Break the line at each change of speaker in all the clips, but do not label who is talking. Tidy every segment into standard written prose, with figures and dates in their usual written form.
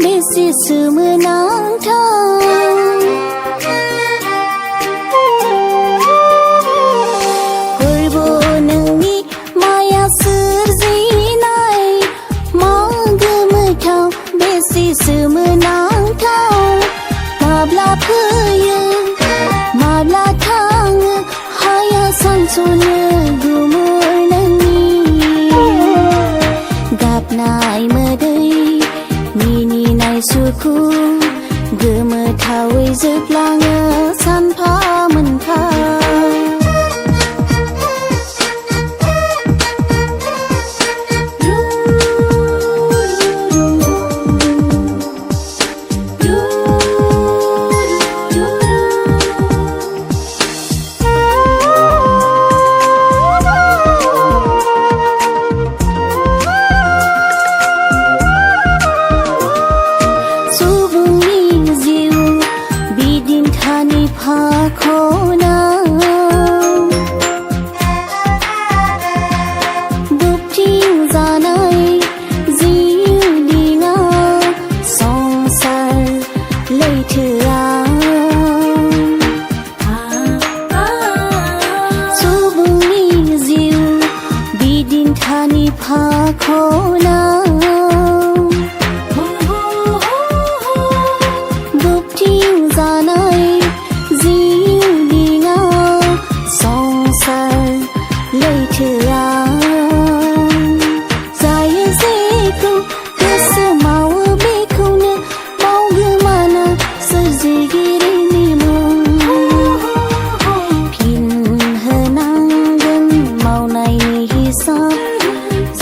बेसे सोमोनांथाव फोरबो नोंनि माया सोरजिनाय मा गोमोथाव बेसे सोमोनांथाव माब्ला फैयो माब्ला थाङो हाया सानस'नो गुमुर नोंनि गाबनाय मोदै मिनिनाय सुखु गोमोथावै जोबलाङो सानफा मोनफा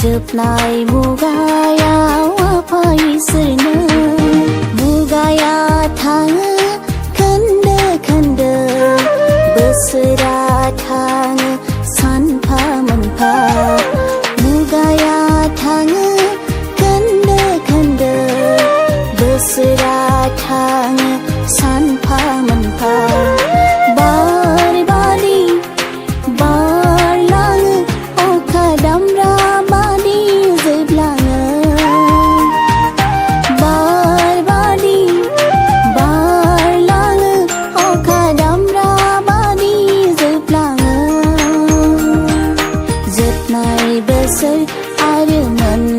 जोबनाय मुगायाव आफा इसोरनो मुगाया थाङो खोन्दो खोन्दो बोसोरा थाङो सानफा मोनफा मुगाया थाङो खोन्दो खोन्दो बोसोरा थाङो सानफा मोनफा आरो मोन